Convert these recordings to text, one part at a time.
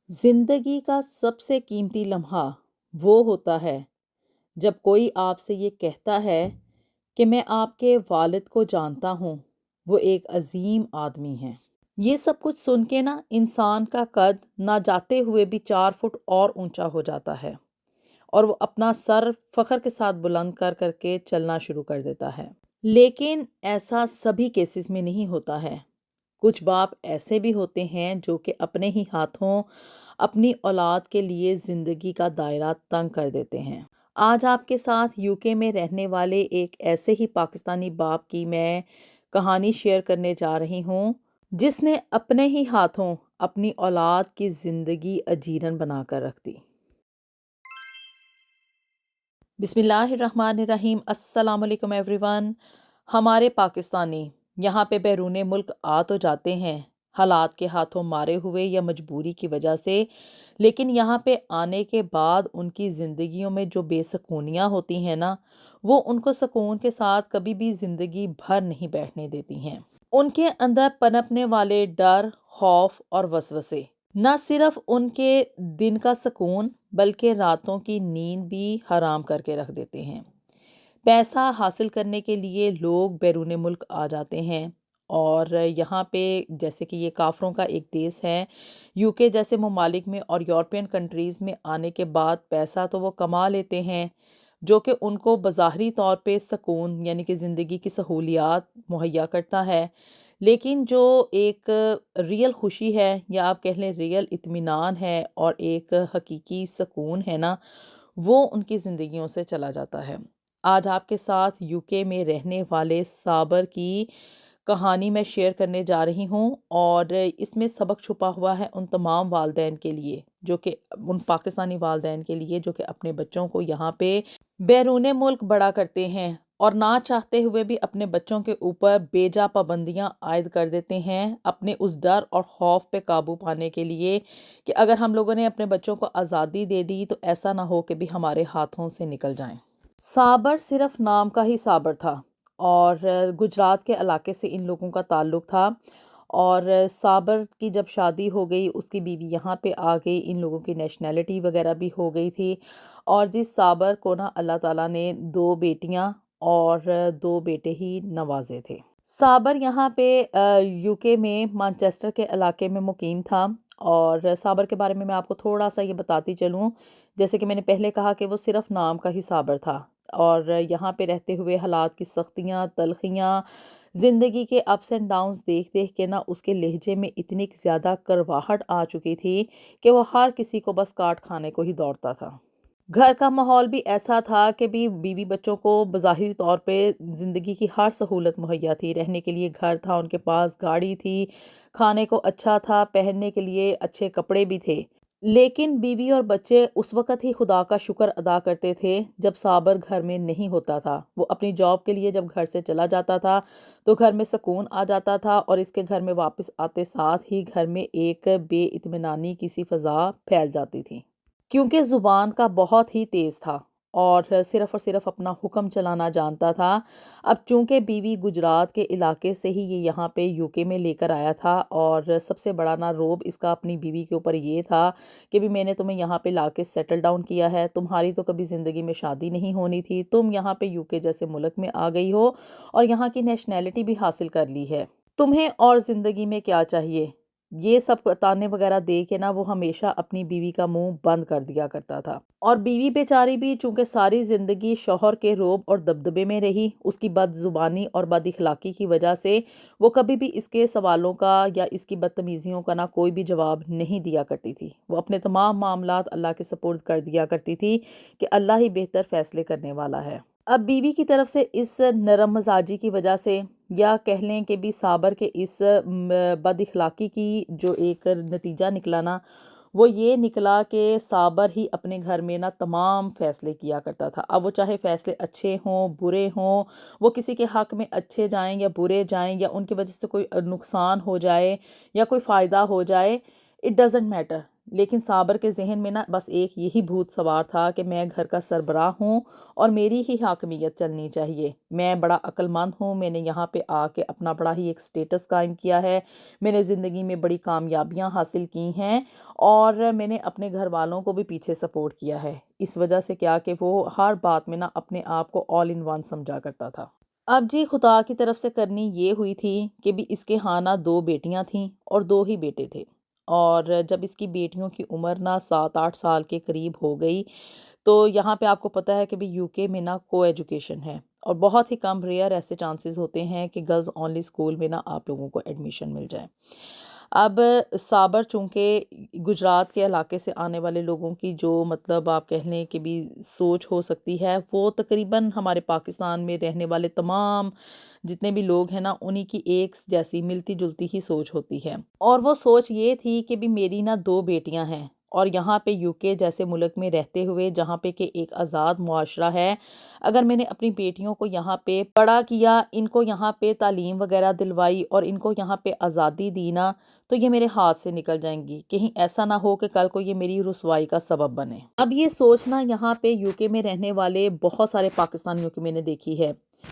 زندگی کا سب سے قیمتی لمحہ وہ ہوتا ہے جب کوئی آپ سے یہ کہتا ہے کہ میں آپ کے والد کو جانتا ہوں، وہ ایک عظیم آدمی ہیں۔ یہ سب کچھ سن کے نا انسان کا قد نہ جاتے ہوئے بھی 4 فٹ اور اونچا ہو جاتا ہے اور وہ اپنا سر فخر کے ساتھ بلند کر کر کے چلنا شروع کر دیتا ہے۔ لیکن ایسا سبھی کیسز میں نہیں ہوتا ہے۔ کچھ باپ ایسے بھی ہوتے ہیں جو کہ اپنے ہی ہاتھوں اپنی اولاد کے لیے زندگی کا دائرہ تنگ کر دیتے ہیں۔ آج آپ کے ساتھ UK میں رہنے والے ایک ایسے ہی پاکستانی باپ کی میں کہانی شیئر کرنے جا رہی ہوں جس نے اپنے ہی ہاتھوں اپنی اولاد کی زندگی اجیرن بنا کر رکھ دی۔ بسم اللہ الرحمن الرحیم۔ السلام علیکم ایوری ون۔ ہمارے پاکستانی یہاں پہ بیرون ملک آ تو جاتے ہیں حالات کے ہاتھوں مارے ہوئے یا مجبوری کی وجہ سے، لیکن یہاں پہ آنے کے بعد ان کی زندگیوں میں جو بے سکونیاں ہوتی ہیں نا، وہ ان کو سکون کے ساتھ کبھی بھی زندگی بھر نہیں بیٹھنے دیتی ہیں۔ ان کے اندر پنپنے والے ڈر، خوف اور وسوسے نہ صرف ان کے دن کا سکون بلکہ راتوں کی نیند بھی حرام کر کے رکھ دیتے ہیں۔ پیسہ حاصل کرنے کے لیے لوگ بیرون ملک آ جاتے ہیں اور یہاں پہ جیسے کہ یہ کافروں کا ایک دیس ہے، UK جیسے ممالک میں اور یورپین کنٹریز میں آنے کے بعد پیسہ تو وہ کما لیتے ہیں جو کہ ان کو بظاہری طور پہ سکون یعنی کہ زندگی کی سہولیات مہیا کرتا ہے، لیکن جو ایک ریئل خوشی ہے یا آپ کہہ لیں ریئل اطمینان ہے اور ایک حقیقی سکون ہے نا، وہ ان کی زندگیوں سے چلا جاتا ہے۔ آج آپ کے ساتھ UK میں رہنے والے صابر کی کہانی میں شیئر کرنے جا رہی ہوں اور اس میں سبق چھپا ہوا ہے ان تمام والدین کے لیے جو کہ ان پاکستانی والدین کے لیے جو کہ اپنے بچوں کو یہاں پہ بیرون ملک بڑا کرتے ہیں اور نہ چاہتے ہوئے بھی اپنے بچوں کے اوپر بے جا پابندیاں عائد کر دیتے ہیں اپنے اس ڈر اور خوف پہ قابو پانے کے لیے کہ اگر ہم لوگوں نے اپنے بچوں کو آزادی دے دی تو ایسا نہ ہو کہ بھی ہمارے ہاتھوں سے نکل جائیں۔ صابر صرف نام کا ہی صابر تھا اور گجرات کے علاقے سے ان لوگوں کا تعلق تھا، اور صابر کی جب شادی ہو گئی اس کی بیوی یہاں پہ آ گئی، ان لوگوں کی نیشنلٹی وغیرہ بھی ہو گئی تھی، اور جس صابر کو نا اللہ تعالیٰ نے 2 بیٹیاں اور 2 بیٹے ہی نوازے تھے۔ صابر یہاں پہ UK میں مانچسٹر کے علاقے میں مقیم تھا، اور صابر کے بارے میں آپ کو تھوڑا سا یہ بتاتی چلوں، جیسے کہ میں نے پہلے کہا کہ وہ صرف نام کا ہی صابر تھا اور یہاں پہ رہتے ہوئے حالات کی سختیاں، تلخیاں، زندگی کے اپس اینڈ ڈاؤنز دیکھ دیکھ کے نا اس کے لہجے میں اتنی زیادہ کرواہٹ آ چکی تھی کہ وہ ہر کسی کو بس کاٹ کھانے کو ہی دوڑتا تھا۔ گھر کا ماحول بھی ایسا تھا کہ بھی بیوی بچوں کو بظاہری طور پہ زندگی کی ہر سہولت مہیا تھی، رہنے کے لیے گھر تھا ان کے پاس، گاڑی تھی، کھانے کو اچھا تھا، پہننے کے لیے اچھے کپڑے بھی تھے، لیکن بیوی اور بچے اس وقت ہی خدا کا شکر ادا کرتے تھے جب صابر گھر میں نہیں ہوتا تھا۔ وہ اپنی جاب کے لیے جب گھر سے چلا جاتا تھا تو گھر میں سکون آ جاتا تھا، اور اس کے گھر میں واپس آتے ساتھ ہی گھر میں ایک بے اطمینانی کی سی فضا پھیل جاتی تھی، کیونکہ زبان کا بہت ہی تیز تھا اور صرف اپنا حکم چلانا جانتا تھا۔ اب چونکہ بیوی گجرات کے علاقے سے ہی یہ یہاں پہ UK میں لے کر آیا تھا، اور سب سے بڑا نا روب اس کا اپنی بیوی کے اوپر یہ تھا کہ بھی میں نے تمہیں یہاں پہ لا کے سیٹل ڈاؤن کیا ہے، تمہاری تو کبھی زندگی میں شادی نہیں ہونی تھی، تم یہاں پہ UK جیسے ملک میں آ گئی ہو اور یہاں کی نیشنلٹی بھی حاصل کر لی ہے، تمہیں اور زندگی میں کیا چاہیے؟ یہ سب تانے وغیرہ دے کے نا وہ ہمیشہ اپنی بیوی کا منہ بند کر دیا کرتا تھا، اور بیوی بیچاری بھی چونکہ ساری زندگی شوہر کے روب اور دبدبے میں رہی، اس کی بد زبانی اور بد اخلاقی کی وجہ سے وہ کبھی بھی اس کے سوالوں کا یا اس کی بدتمیزیوں کا نا کوئی بھی جواب نہیں دیا کرتی تھی۔ وہ اپنے تمام معاملات اللہ کے سپرد کر دیا کرتی تھی کہ اللہ ہی بہتر فیصلے کرنے والا ہے۔ اب بیوی کی طرف سے اس نرم مزاجی کی وجہ سے یا کہہ لیں کہ بھی صابر کے اس بد اخلاقی کی جو ایک نتیجہ نکلا نا، وہ یہ نکلا کہ صابر ہی اپنے گھر میں نا تمام فیصلے کیا کرتا تھا۔ اب وہ چاہے فیصلے اچھے ہوں برے ہوں، وہ کسی کے حق میں اچھے جائیں یا برے جائیں، یا ان کی وجہ سے کوئی نقصان ہو جائے یا کوئی فائدہ ہو جائے، اٹ ڈزنٹ میٹر، لیکن صابر کے ذہن میں نا بس ایک یہی بھوت سوار تھا کہ میں گھر کا سربراہ ہوں اور میری ہی حاکمیت چلنی چاہیے، میں بڑا عقل مند ہوں، میں نے یہاں پہ آ کے اپنا بڑا ہی ایک سٹیٹس قائم کیا ہے، میں نے زندگی میں بڑی کامیابیاں حاصل کی ہیں اور میں نے اپنے گھر والوں کو بھی پیچھے سپورٹ کیا ہے، اس وجہ سے کیا کہ وہ ہر بات میں نا اپنے آپ کو آل ان ون سمجھا کرتا تھا۔ اب جی خدا کی طرف سے کرنی یہ ہوئی تھی کہ بھی اس کے ہاں نا 2 بیٹیاں تھیں اور 2 ہی بیٹے تھے، اور جب اس کی بیٹیوں کی عمر نا 7-8 سال کے قریب ہو گئی تو یہاں پہ آپ کو پتہ ہے کہ بھی یو کے میں نا کو ایجوکیشن ہے اور بہت ہی کم ریئر ایسے چانسز ہوتے ہیں کہ گرلز اونلی اسکول میں نا آپ لوگوں کو ایڈمیشن مل جائے۔ اب صابر چونکہ گجرات کے علاقے سے آنے والے لوگوں کی جو مطلب آپ کہہ لیں کہ بھی سوچ ہو سکتی ہے وہ تقریباً ہمارے پاکستان میں رہنے والے تمام جتنے بھی لوگ ہیں نا انہی کی ایک جیسی ملتی جلتی ہی سوچ ہوتی ہے، اور وہ سوچ یہ تھی کہ بھی میری نا 2 بیٹیاں ہیں اور یہاں پہ یو کے جیسے ملک میں رہتے ہوئے جہاں پہ کہ ایک آزاد معاشرہ ہے، اگر میں نے اپنی بیٹیوں کو یہاں پہ بڑا کیا، ان کو یہاں پہ تعلیم وغیرہ دلوائی اور ان کو یہاں پہ آزادی دی نا تو یہ میرے ہاتھ سے نکل جائیں گی، کہیں ایسا نہ ہو کہ کل کو یہ میری رسوائی کا سبب بنے۔ اب یہ سوچنا یہاں پہ یو کے میں رہنے والے بہت سارے پاکستانیوں کی میں نے دیکھی ہے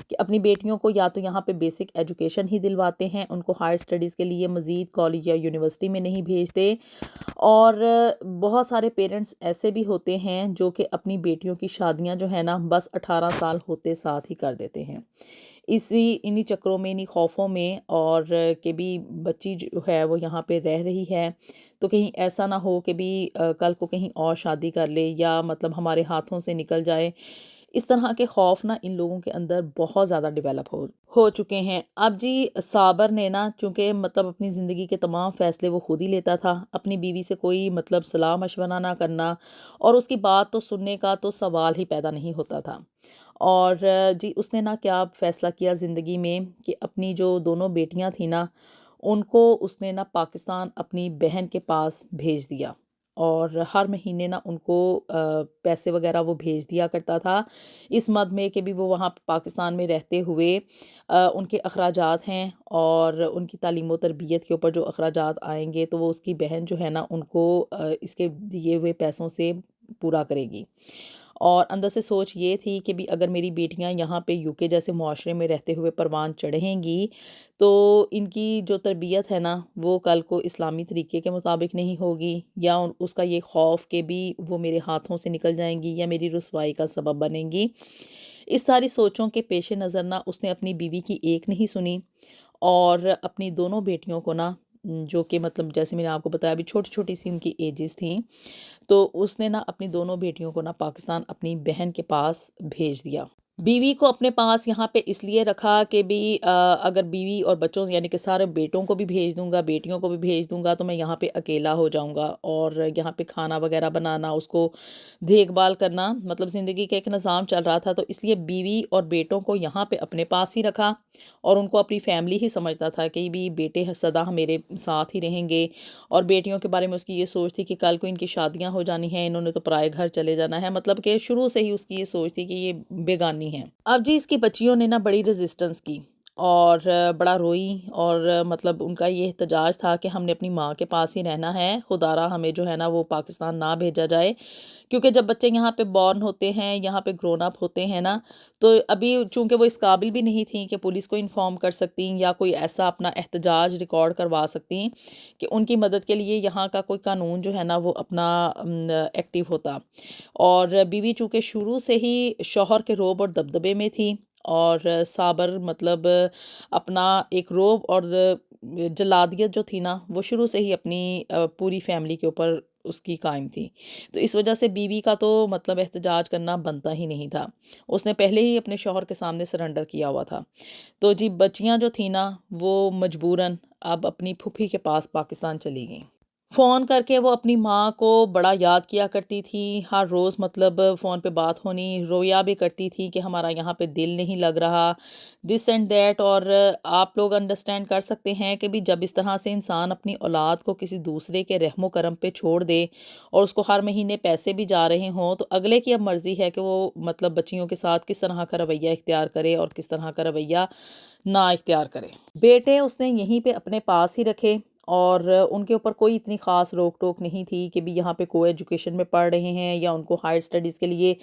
کہ اپنی بیٹیوں کو یا تو یہاں پہ بیسک ایجوکیشن ہی دلواتے ہیں، ان کو ہائر سٹڈیز کے لیے مزید کالج یا یونیورسٹی میں نہیں بھیجتے، اور بہت سارے پیرنٹس ایسے بھی ہوتے ہیں جو کہ اپنی بیٹیوں کی شادیاں جو ہے نا بس 18 سال ہوتے ساتھ ہی کر دیتے ہیں، انہی چکروں میں، انہی خوفوں میں، اور کہ بھی بچی جو ہے وہ یہاں پہ رہ رہی ہے تو کہیں ایسا نہ ہو کہ بھی کل کو کہیں اور شادی کر لے یا مطلب ہمارے ہاتھوں سے نکل جائے، اس طرح کے خوف نا ان لوگوں کے اندر بہت زیادہ ڈیولپ ہو چکے ہیں۔ اب جی صابر نے نا چونکہ مطلب اپنی زندگی کے تمام فیصلے وہ خود ہی لیتا تھا، اپنی بیوی سے کوئی مطلب صلاح مشورہ نہ کرنا اور اس کی بات تو سننے کا تو سوال ہی پیدا نہیں ہوتا تھا، اور جی اس نے نا کیا فیصلہ کیا زندگی میں کہ اپنی جو دونوں بیٹیاں تھیں نا ان کو اس نے نا پاکستان اپنی بہن کے پاس بھیج دیا، اور ہر مہینے نا ان کو پیسے وغیرہ وہ بھیج دیا کرتا تھا، اس مد میں کہ بھی وہ وہاں پاکستان میں رہتے ہوئے ان کے اخراجات ہیں اور ان کی تعلیم و تربیت کے اوپر جو اخراجات آئیں گے تو وہ اس کی بہن جو ہے نا ان کو اس کے دیے ہوئے پیسوں سے پورا کرے گی، اور اندر سے سوچ یہ تھی کہ بھی اگر میری بیٹیاں یہاں پہ یو کے جیسے معاشرے میں رہتے ہوئے پروان چڑھیں گی تو ان کی جو تربیت ہے نا وہ کل کو اسلامی طریقے کے مطابق نہیں ہوگی، یا اس کا یہ خوف کہ بھی وہ میرے ہاتھوں سے نکل جائیں گی یا میری رسوائی کا سبب بنیں گی۔ اس ساری سوچوں کے پیش نظر نہ اس نے اپنی بیوی کی ایک نہیں سنی اور اپنی دونوں بیٹیوں کو نا جو کہ مطلب جیسے میں نے آپ کو بتایا ابھی چھوٹی چھوٹی سی ان کی ایجز تھیں، تو اس نے نا اپنی دونوں بیٹیوں کو نا پاکستان اپنی بہن کے پاس بھیج دیا۔ بیوی کو اپنے پاس یہاں پہ اس لیے رکھا کہ بھی اگر بیوی اور بچوں یعنی کہ سارے بیٹوں کو بھی بھیج دوں گا بیٹیوں کو بھی بھیج دوں گا تو میں یہاں پہ اکیلا ہو جاؤں گا، اور یہاں پہ کھانا وغیرہ بنانا، اس کو دیکھ بھال کرنا، مطلب زندگی کا ایک نظام چل رہا تھا، تو اس لیے بیوی اور بیٹوں کو یہاں پہ اپنے پاس ہی رکھا اور ان کو اپنی فیملی ہی سمجھتا تھا کہ بھی بیٹے سدا میرے ساتھ ہی رہیں گے، اور بیٹیوں کے بارے میں اس کی یہ سوچ تھی کہ کل کو ان کی شادیاں ہو جانی ہیں، انہوں نے تو پرائے گھر چلے جانا ہے، مطلب کہ شروع سے ہی اس کی یہ سوچ تھی کہ یہ بیگانی ہیں۔ اب جی اس کی بچیوں نے نا بڑی ریزسٹنس کی اور بڑا روئی، اور مطلب ان کا یہ احتجاج تھا کہ ہم نے اپنی ماں کے پاس ہی رہنا ہے، خدا را ہمیں جو ہے نا وہ پاکستان نہ بھیجا جائے، کیونکہ جب بچے یہاں پہ بورن ہوتے ہیں، یہاں پہ گرون اپ ہوتے ہیں نا، تو ابھی چونکہ وہ اس قابل بھی نہیں تھیں کہ پولیس کو انفارم کر سکتی یا کوئی ایسا اپنا احتجاج ریکارڈ کروا سکتی کہ ان کی مدد کے لیے یہاں کا کوئی قانون جو ہے نا وہ اپنا ایکٹیو ہوتا، اور بیوی چونکہ شروع سے ہی شوہر کے روب اور دبدبے میں تھی، اور صابر مطلب اپنا ایک روب اور جلادیت جو تھی نا وہ شروع سے ہی اپنی پوری فیملی کے اوپر اس کی قائم تھی، تو اس وجہ سے بیوی کا تو مطلب احتجاج کرنا بنتا ہی نہیں تھا، اس نے پہلے ہی اپنے شوہر کے سامنے سرنڈر کیا ہوا تھا، تو جی بچیاں جو تھیں نا وہ مجبوراً اب اپنی پھوپھی کے پاس پاکستان چلی گئیں۔ فون کر کے وہ اپنی ماں کو بڑا یاد کیا کرتی تھی، ہر روز مطلب فون پہ بات ہونی، رویا بھی کرتی تھی کہ ہمارا یہاں پہ دل نہیں لگ رہا، دس اینڈ دیٹ، اور آپ لوگ انڈرسٹینڈ کر سکتے ہیں کہ بھی جب اس طرح سے انسان اپنی اولاد کو کسی دوسرے کے رحم و کرم پہ چھوڑ دے اور اس کو ہر مہینے پیسے بھی جا رہے ہوں تو اگلے کی اب مرضی ہے کہ وہ مطلب بچیوں کے ساتھ کس طرح کا رویہ اختیار کرے اور کس طرح کا رویہ نہ اختیار کرے۔ بیٹے اس نے یہیں پہ اپنے پاس ہی رکھے اور ان کے اوپر کوئی اتنی خاص روک ٹوک نہیں تھی کہ بھی یہاں پہ کو ایجوکیشن میں پڑھ رہے ہیں یا ان کو ہائر اسٹڈیز کے لیے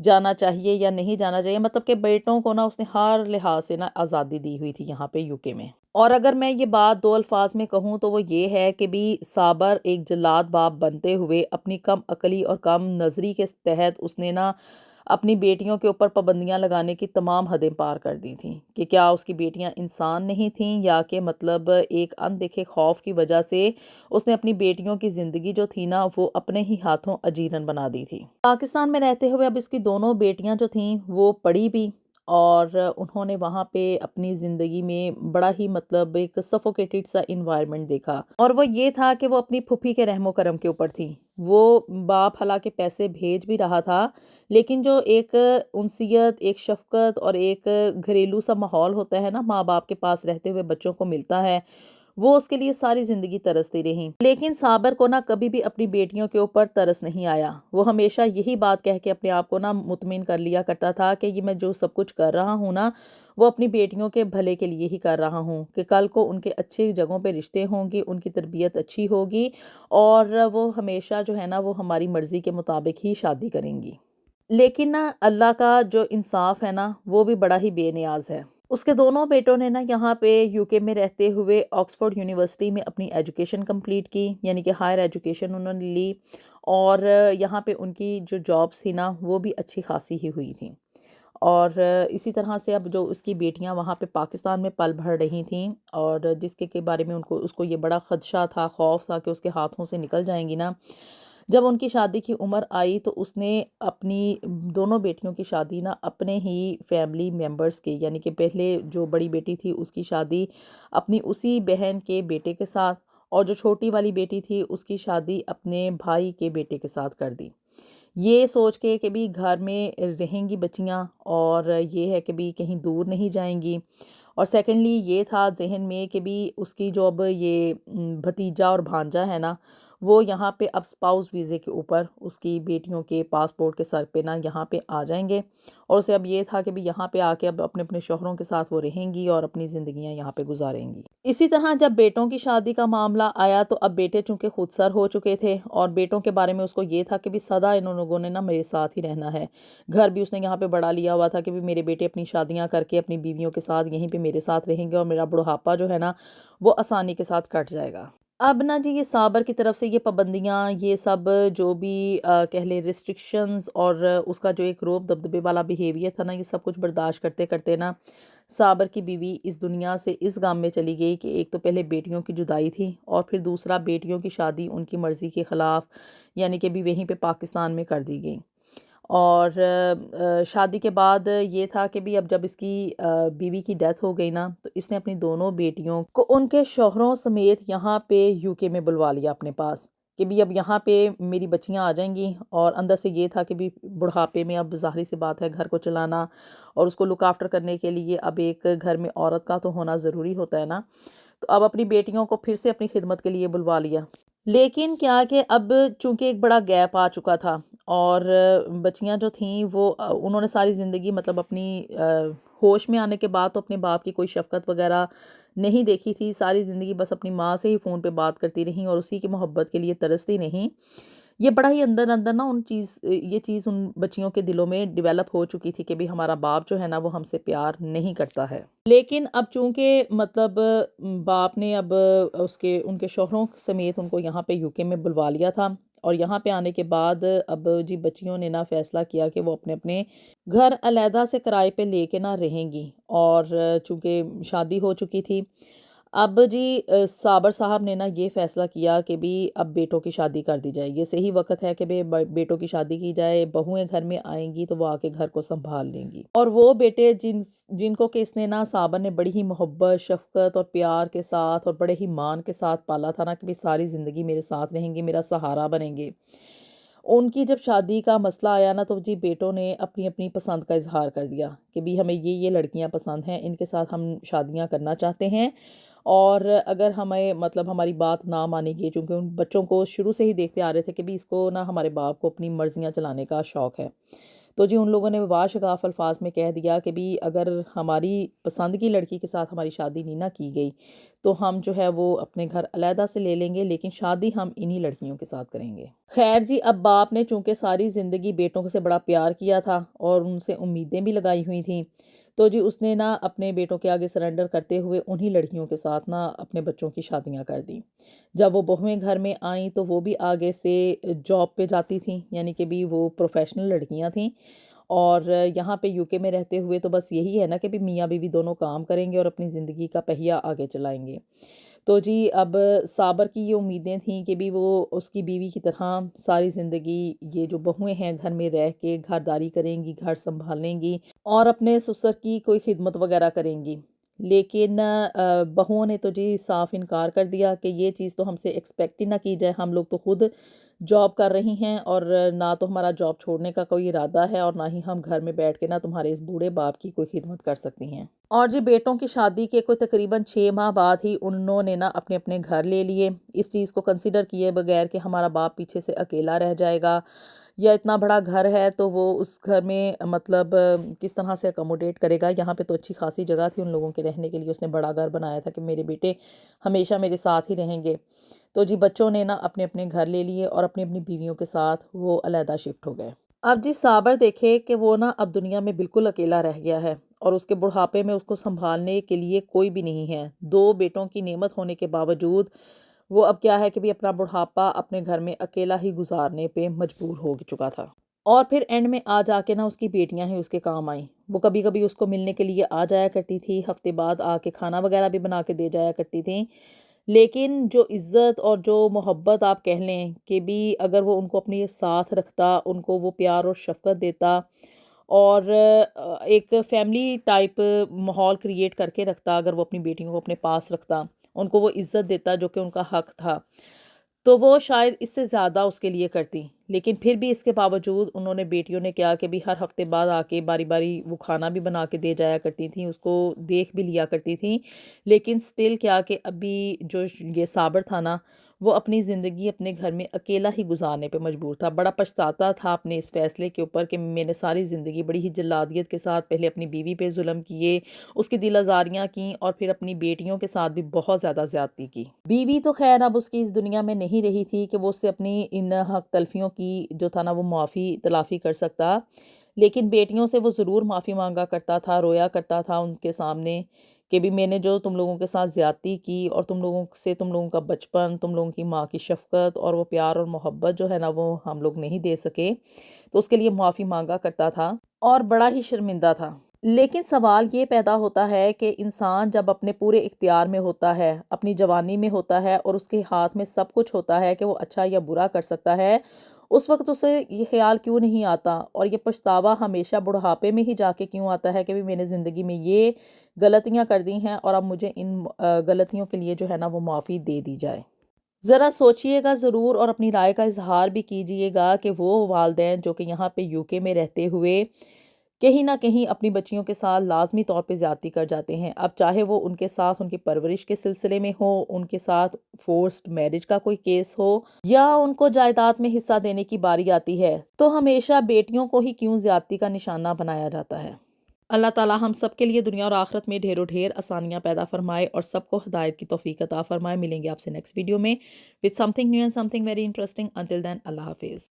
جانا چاہیے یا نہیں جانا چاہیے، مطلب کہ بیٹوں کو نا اس نے ہر لحاظ سے نا آزادی دی ہوئی تھی یہاں پہ UK میں۔ اور اگر میں یہ بات 2 الفاظ میں کہوں تو وہ یہ ہے کہ بھی صابر ایک جلاد باپ بنتے ہوئے اپنی کم عقلی اور کم نظری کے تحت اس نے نا اپنی بیٹیوں کے اوپر پابندیاں لگانے کی تمام حدیں پار کر دی تھیں کہ کیا اس کی بیٹیاں انسان نہیں تھیں، یا کہ مطلب ایک اندیکھے خوف کی وجہ سے اس نے اپنی بیٹیوں کی زندگی جو تھی نا وہ اپنے ہی ہاتھوں اجیرن بنا دی تھی۔ پاکستان میں رہتے ہوئے اب اس کی دونوں بیٹیاں جو تھیں وہ پڑھی بھی، اور انہوں نے وہاں پہ اپنی زندگی میں بڑا ہی مطلب ایک سفوکیٹڈ سا انوائرمنٹ دیکھا، اور وہ یہ تھا کہ وہ اپنی پھوپھی کے رحم و کرم کے اوپر تھی۔ وہ باپ حالانکہ پیسے بھیج بھی رہا تھا، لیکن جو ایک انسیت، ایک شفقت اور ایک گھریلو سا ماحول ہوتا ہے نا ماں باپ کے پاس رہتے ہوئے بچوں کو ملتا ہے، وہ اس کے لیے ساری زندگی ترستی رہی۔ لیکن صابر کو نا کبھی بھی اپنی بیٹیوں کے اوپر ترس نہیں آیا۔ وہ ہمیشہ یہی بات کہہ کے اپنے آپ کو نا مطمئن کر لیا کرتا تھا کہ یہ میں جو سب کچھ کر رہا ہوں نا وہ اپنی بیٹیوں کے بھلے کے لیے ہی کر رہا ہوں، کہ کل کو ان کے اچھے جگہوں پہ رشتے ہوں گی، ان کی تربیت اچھی ہوگی، اور وہ ہمیشہ جو ہے نا وہ ہماری مرضی کے مطابق ہی شادی کریں گی۔ لیکن نا اللہ کا جو انصاف ہے نا وہ بھی بڑا ہی بے نیاز ہے۔ اس کے دونوں بیٹوں نے نا یہاں پہ UK میں رہتے ہوئے آکسفورڈ یونیورسٹی میں اپنی ایجوکیشن کمپلیٹ کی، یعنی کہ ہائر ایجوکیشن انہوں نے لی، اور یہاں پہ ان کی جو جابس تھی نا وہ بھی اچھی خاصی ہی ہوئی تھیں۔ اور اسی طرح سے اب جو اس کی بیٹیاں وہاں پہ پاکستان میں پل بڑھ رہی تھیں، اور جس کے بارے میں اس کو یہ بڑا خدشہ تھا، خوف تھا کہ اس کے ہاتھوں سے نکل جائیں گی نا، جب ان کی شادی کی عمر آئی تو اس نے اپنی دونوں بیٹیوں کی شادی نا اپنے ہی فیملی ممبرز کے، یعنی کہ پہلے جو بڑی بیٹی تھی اس کی شادی اپنی اسی بہن کے بیٹے کے ساتھ، اور جو چھوٹی والی بیٹی تھی اس کی شادی اپنے بھائی کے بیٹے کے ساتھ کر دی، یہ سوچ کے کہ بھی گھر میں رہیں گی بچیاں، اور یہ ہے کہ بھی کہیں دور نہیں جائیں گی۔ اور سیکنڈلی یہ تھا ذہن میں کہ بھی اس کی جو اب یہ بھتیجا اور بھانجا ہے نا وہ یہاں پہ اب اسپاؤس ویزے کے اوپر اس کی بیٹیوں کے پاسپورٹ کے سر پہ نا یہاں پہ آ جائیں گے، اور اسے اب یہ تھا کہ بھی یہاں پہ آ کے اب اپنے اپنے شوہروں کے ساتھ وہ رہیں گی اور اپنی زندگیاں یہاں پہ گزاریں گی۔ اسی طرح جب بیٹوں کی شادی کا معاملہ آیا تو اب بیٹے چونکہ خود سر ہو چکے تھے، اور بیٹوں کے بارے میں اس کو یہ تھا کہ بھی سدا ان لوگوں نے نا میرے ساتھ ہی رہنا ہے، گھر بھی اس نے یہاں پہ بڑا لیا ہوا تھا کہ بھی میرے بیٹے اپنی شادیاں کر کے اپنی بیویوں کے ساتھ یہیں پہ میرے ساتھ رہیں گے، اور میرا بڑھاپا جو ہے نا وہ آسانی کے ساتھ کٹ جائے گا۔ اب نا جی یہ صابر کی طرف سے یہ پابندیاں، یہ سب جو بھی کہہ لیں ریسٹرکشنز، اور اس کا جو ایک روب دبدبے والا بیہیویئر تھا نا، یہ سب کچھ برداشت کرتے کرتے نا صابر کی بیوی اس دنیا سے اس غم میں چلی گئی کہ ایک تو پہلے بیٹیوں کی جدائی تھی، اور پھر دوسرا بیٹیوں کی شادی ان کی مرضی کے خلاف، یعنی کہ بھی وہیں پہ پاکستان میں کر دی گئی۔ اور شادی کے بعد یہ تھا کہ بھی اب جب اس کی بیوی کی ڈیتھ ہو گئی نا تو اس نے اپنی دونوں بیٹیوں کو ان کے شوہروں سمیت یہاں پہ UK میں بلوا لیا اپنے پاس، کہ بھی اب یہاں پہ میری بچیاں آ جائیں گی، اور اندر سے یہ تھا کہ بھی بڑھاپے میں اب ظاہری سی بات ہے گھر کو چلانا اور اس کو لک آفٹر کرنے کے لیے اب ایک گھر میں عورت کا تو ہونا ضروری ہوتا ہے نا، تو اب اپنی بیٹیوں کو پھر سے اپنی خدمت کے لیے بلوا لیا۔ لیکن کیا کہ اب چونکہ ایک بڑا گیپ آ چکا تھا، اور بچیاں جو تھیں وہ انہوں نے ساری زندگی مطلب اپنی ہوش میں آنے کے بعد تو اپنے باپ کی کوئی شفقت وغیرہ نہیں دیکھی تھی، ساری زندگی بس اپنی ماں سے ہی فون پہ بات کرتی رہیں اور اسی کی محبت کے لیے ترستی نہیں۔ یہ بڑا ہی اندر اندر نا یہ چیز ان بچیوں کے دلوں میں ڈیولپ ہو چکی تھی کہ بھی ہمارا باپ جو ہے نا وہ ہم سے پیار نہیں کرتا ہے۔ لیکن اب چونکہ مطلب باپ نے اب ان کے شوہروں سمیت ان کو یہاں پہ UK میں بلوا لیا تھا، اور یہاں پہ آنے کے بعد اب جی بچیوں نے نا فیصلہ کیا کہ وہ اپنے اپنے گھر علیحدہ سے کرائے پہ لے کے نہ رہیں گی، اور چونکہ شادی ہو چکی تھی اب جی صابر صاحب نے نا یہ فیصلہ کیا کہ بھی اب بیٹوں کی شادی کر دی جائے، یہ صحیح وقت ہے کہ بیٹوں کی شادی کی جائے، بہویں گھر میں آئیں گی تو وہ آ کے گھر کو سنبھال لیں گی، اور وہ بیٹے جن کو کہ اس نے نا صابر نے بڑی ہی محبت، شفقت اور پیار کے ساتھ اور بڑے ہی مان کے ساتھ پالا تھا نا کہ بھی ساری زندگی میرے ساتھ رہیں گے، میرا سہارا بنیں گے، ان کی جب شادی کا مسئلہ آیا نا تو جی بیٹوں نے اپنی اپنی پسند کا اظہار کر دیا کہ بھی ہمیں یہ لڑکیاں پسند ہیں، ان کے ساتھ ہم شادیاں کرنا چاہتے ہیں، اور اگر ہمیں مطلب ہماری بات نہ مانے گی، چونکہ ان بچوں کو شروع سے ہی دیکھتے آ رہے تھے کہ بھی اس کو نا ہمارے باپ کو اپنی مرضیاں چلانے کا شوق ہے، تو جی ان لوگوں نے واشگاف الفاظ میں کہہ دیا کہ بھی اگر ہماری پسند کی لڑکی کے ساتھ ہماری شادی نہیں نہ کی گئی تو ہم جو ہے وہ اپنے گھر علیحدہ سے لے لیں گے، لیکن شادی ہم انہی لڑکیوں کے ساتھ کریں گے۔ خیر جی، اب باپ نے چونکہ ساری زندگی بیٹوں سے بڑا پیار کیا تھا اور ان سے امیدیں بھی لگائی ہوئی تھیں، تو جی اس نے نا اپنے بیٹوں کے آگے سرنڈر کرتے ہوئے انہی لڑکیوں کے ساتھ نا اپنے بچوں کی شادیاں کر دیں۔ جب وہ بہویں گھر میں آئیں تو وہ بھی آگے سے جاب پہ جاتی تھیں، یعنی کہ بھی وہ پروفیشنل لڑکیاں تھیں، اور یہاں پہ UK میں رہتے ہوئے تو بس یہی ہے نا کہ بھی میاں بیوی دونوں کام کریں گے اور اپنی زندگی کا پہیہ آگے چلائیں گے۔ تو جی اب صابر کی یہ امیدیں تھیں کہ بھی وہ اس کی بیوی کی طرح ساری زندگی یہ جو بہویں ہیں گھر میں رہ کے گھرداری کریں گی، گھر سنبھالیں گی اور اپنے سسر کی کوئی خدمت وغیرہ کریں گی، لیکن بہوؤں نے تو جی صاف انکار کر دیا کہ یہ چیز تو ہم سے ایکسپیکٹ ہی نہ کی جائے، ہم لوگ تو خود جاب کر رہی ہیں اور نہ تو ہمارا جاب چھوڑنے کا کوئی ارادہ ہے اور نہ ہی ہم گھر میں بیٹھ کے نہ تمہارے اس بوڑھے باپ کی کوئی خدمت کر سکتی ہیں۔ اور جی بیٹوں کی شادی کے کوئی تقریباً 6 ماہ بعد ہی انہوں نے نا اپنے اپنے گھر لے لیے، اس چیز کو کنسیڈر کیے بغیر کہ ہمارا باپ پیچھے سے اکیلا رہ جائے گا یا اتنا بڑا گھر ہے تو وہ اس گھر میں مطلب کس طرح سے اکوموڈیٹ کرے گا۔ یہاں پہ تو اچھی خاصی جگہ تھی ان لوگوں کے رہنے کے لیے، اس نے بڑا گھر بنایا تھا کہ میرے بیٹے ہمیشہ میرے ساتھ ہی رہیں گے۔ تو جی بچوں نے نا اپنے اپنے گھر لے لیے اور اپنی اپنی بیویوں کے ساتھ وہ علیحدہ شفٹ ہو گئے۔ اب جی صابر دیکھے کہ وہ نا اب دنیا میں بالکل اکیلا رہ گیا ہے اور اس کے بڑھاپے میں اس کو سنبھالنے کے لیے کوئی بھی نہیں ہے، 2 بیٹوں کی نعمت ہونے کے باوجود وہ اب کیا ہے کہ بھی اپنا بڑھاپا اپنے گھر میں اکیلا ہی گزارنے پہ مجبور ہو چکا تھا۔ اور پھر اینڈ میں آ جا کے نا اس کی بیٹیاں ہی اس کے کام آئیں، وہ کبھی کبھی اس کو ملنے کے لیے آ جایا کرتی تھی، ہفتے بعد آ کے کھانا وغیرہ بھی بنا کے دے جایا کرتی تھیں، لیکن جو عزت اور جو محبت آپ کہہ لیں کہ بھی اگر وہ ان کو اپنے ساتھ رکھتا، ان کو وہ پیار اور شفقت دیتا اور ایک فیملی ٹائپ ماحول کریٹ کر کے رکھتا، اگر وہ اپنی بیٹیوں کو اپنے پاس رکھتا، ان کو وہ عزت دیتا جو کہ ان کا حق تھا، تو وہ شاید اس سے زیادہ اس کے لیے کرتی۔ لیکن پھر بھی اس کے باوجود انہوں نے بیٹیوں نے کیا کہ بھی ہر ہفتے بعد آ کے باری باری وہ کھانا بھی بنا کے دے جایا کرتی تھیں، اس کو دیکھ بھی لیا کرتی تھیں، لیکن سٹل کیا کہ ابھی جو یہ صابر تھا نا وہ اپنی زندگی اپنے گھر میں اکیلا ہی گزارنے پہ مجبور تھا، بڑا پچھتاتا تھا اپنے اس فیصلے کے اوپر کہ میں نے ساری زندگی بڑی ہی جلادیت کے ساتھ پہلے اپنی بیوی پہ ظلم کیے، اس کی دل آزاریاں کیں اور پھر اپنی بیٹیوں کے ساتھ بھی بہت زیادہ زیادتی کی۔ بیوی تو خیر اب اس کی اس دنیا میں نہیں رہی تھی کہ وہ اس سے اپنی ان حق تلفیوں کی جو تھا نا وہ معافی تلافی کر سکتا، لیکن بیٹیوں سے وہ ضرور معافی مانگا کرتا تھا، رویا کرتا تھا ان کے سامنے کہ بھی میں نے جو تم لوگوں کے ساتھ زیادتی کی اور تم لوگوں سے تم لوگوں کا بچپن، تم لوگوں کی ماں کی شفقت اور وہ پیار اور محبت جو ہے نا وہ ہم لوگ نہیں دے سکے، تو اس کے لیے معافی مانگا کرتا تھا اور بڑا ہی شرمندہ تھا۔ لیکن سوال یہ پیدا ہوتا ہے کہ انسان جب اپنے پورے اختیار میں ہوتا ہے، اپنی جوانی میں ہوتا ہے اور اس کے ہاتھ میں سب کچھ ہوتا ہے کہ وہ اچھا یا برا کر سکتا ہے، اس وقت اسے یہ خیال کیوں نہیں آتا اور یہ پچھتاوا ہمیشہ بڑھاپے میں ہی جا کے کیوں آتا ہے کہ بھی میں نے زندگی میں یہ غلطیاں کر دی ہیں اور اب مجھے ان غلطیوں کے لیے جو ہے نا وہ معافی دے دی جائے۔ ذرا سوچئے گا ضرور اور اپنی رائے کا اظہار بھی کیجئے گا کہ وہ والدین جو کہ یہاں پہ UK میں رہتے ہوئے کہیں نہ کہیں اپنی بچیوں کے ساتھ لازمی طور پہ زیادتی کر جاتے ہیں، اب چاہے وہ ان کے ساتھ ان کی پرورش کے سلسلے میں ہو، ان کے ساتھ فورسڈ میرج کا کوئی کیس ہو یا ان کو جائیداد میں حصہ دینے کی باری آتی ہے، تو ہمیشہ بیٹیوں کو ہی کیوں زیادتی کا نشانہ بنایا جاتا ہے۔ اللہ تعالیٰ ہم سب کے لیے دنیا اور آخرت میں ڈھیر و ڈھیر آسانیاں پیدا فرمائے اور سب کو ہدایت کی توفیق عطا فرمائے۔ ملیں گے آپ سے نیکسٹ ویڈیو میں with something new and something very interesting. Until then, اللہ حافظ۔